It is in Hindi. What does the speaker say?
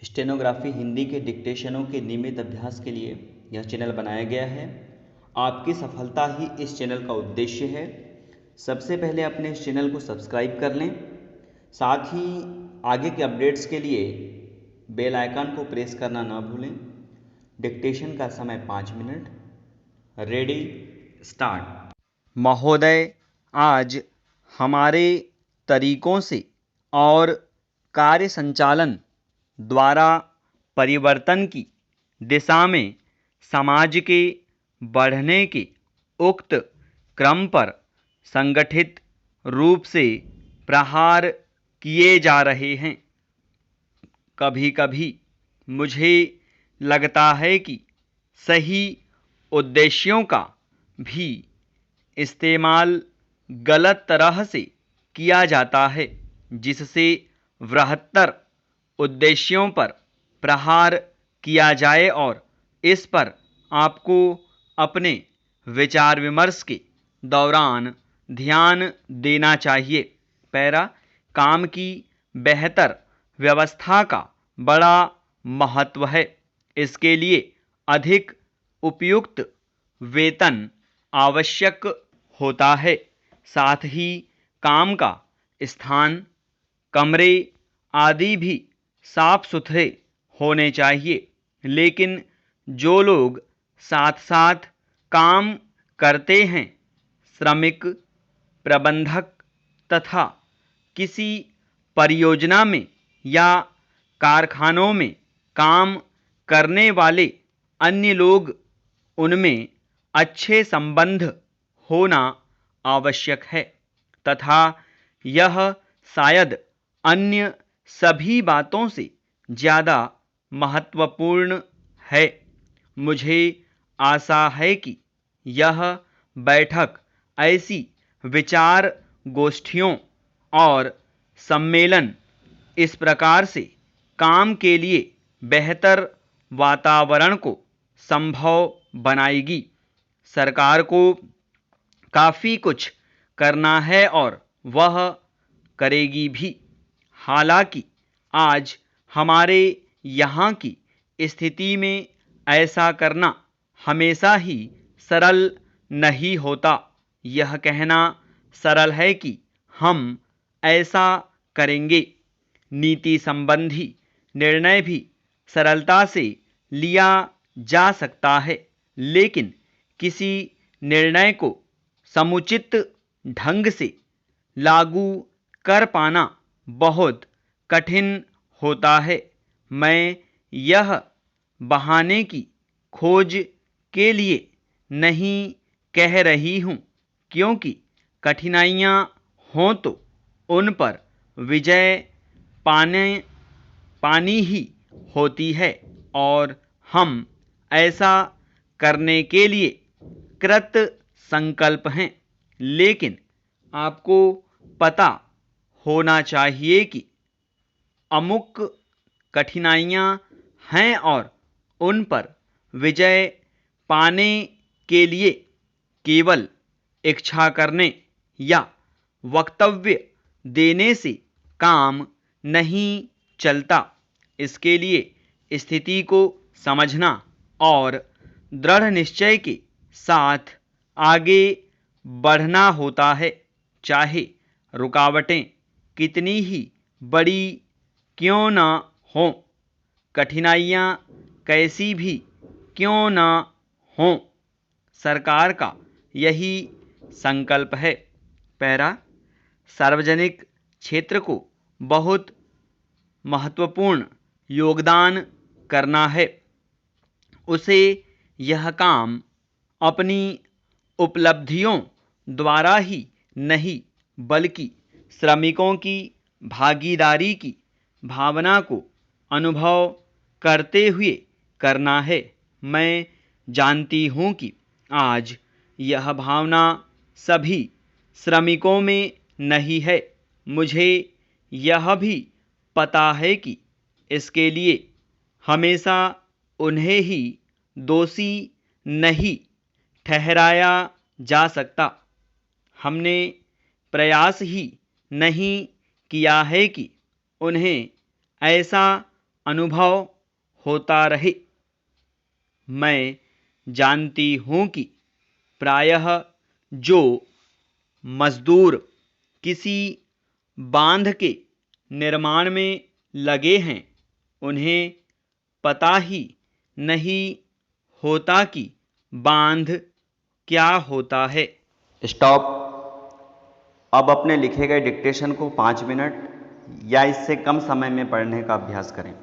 स्टेनोग्राफी हिंदी के डिक्टेशनों के नियमित अभ्यास के लिए यह चैनल बनाया गया है। आपकी सफलता ही इस चैनल का उद्देश्य है। सबसे पहले अपने इस चैनल को सब्सक्राइब कर लें, साथ ही आगे के अपडेट्स के लिए बेल आइकन को प्रेस करना ना भूलें। डिक्टेशन का समय 5 मिनट। Ready, start. महोदय, आज हमारे तरीकों से और कार्य संचालन द्वारा परिवर्तन की दिशा में समाज के बढ़ने के उक्त क्रम पर संगठित रूप से प्रहार किए जा रहे हैं। कभी कभी मुझे लगता है कि सही उद्देश्यों का भी इस्तेमाल गलत तरह से किया जाता है, जिससे बृहत्तर उद्देश्यों पर प्रहार किया जाए, और इस पर आपको अपने विचार विमर्श के दौरान ध्यान देना चाहिए। पैरा, काम की बेहतर व्यवस्था का बड़ा महत्व है। इसके लिए अधिक उपयुक्त वेतन आवश्यक होता है। साथ ही काम का स्थान, कमरे आदि भी साफ सुथरे होने चाहिए। लेकिन जो लोग साथ साथ काम करते हैं, श्रमिक, प्रबंधक तथा किसी परियोजना में या कारखानों में काम करने वाले अन्य लोग, उनमें अच्छे संबंध होना आवश्यक है तथा यह शायद अन्य सभी बातों से ज़्यादा महत्वपूर्ण है। मुझे आशा है कि यह बैठक ऐसी विचार गोष्ठियों और सम्मेलन इस प्रकार से काम के लिए बेहतर वातावरण को संभव बनाएगी। सरकार को काफ़ी कुछ करना है और वह करेगी भी। हालांकि आज हमारे यहाँ की स्थिति में ऐसा करना हमेशा ही सरल नहीं होता। यह कहना सरल है कि हम ऐसा करेंगे। नीति संबंधी निर्णय भी सरलता से लिया जा सकता है, लेकिन किसी निर्णय को समुचित ढंग से लागू कर पाना बहुत कठिन होता है। मैं यह बहाने की खोज के लिए नहीं कह रही हूँ, क्योंकि कठिनाइयाँ हों तो उन पर विजय पानी ही होती है, और हम ऐसा करने के लिए कृत संकल्प हैं। लेकिन आपको पता होना चाहिए कि अमुक कठिनाइयाँ हैं और उन पर विजय पाने के लिए केवल इच्छा करने या वक्तव्य देने से काम नहीं चलता। इसके लिए स्थिति को समझना और दृढ़ निश्चय के साथ आगे बढ़ना होता है। चाहे रुकावटें कितनी ही बड़ी क्यों न हों, कठिनाइयाँ कैसी भी क्यों न हों, सरकार का यही संकल्प है। पैरा, सार्वजनिक क्षेत्र को बहुत महत्वपूर्ण योगदान करना है। उसे यह काम अपनी उपलब्धियों द्वारा ही नहीं, बल्कि श्रमिकों की भागीदारी की भावना को अनुभव करते हुए करना है। मैं जानती हूँ कि आज यह भावना सभी श्रमिकों में नहीं है। मुझे यह भी पता है कि इसके लिए हमेशा उन्हें ही दोषी नहीं ठहराया जा सकता। हमने प्रयास ही नहीं किया है कि उन्हें ऐसा अनुभव होता रहे। मैं जानती हूँ कि प्रायः जो मजदूर किसी बांध के निर्माण में लगे हैं उन्हें पता ही नहीं होता कि बांध क्या होता है। स्टॉप। अब अपने लिखे गए डिक्टेशन को 5 मिनट या इससे कम समय में पढ़ने का अभ्यास करें।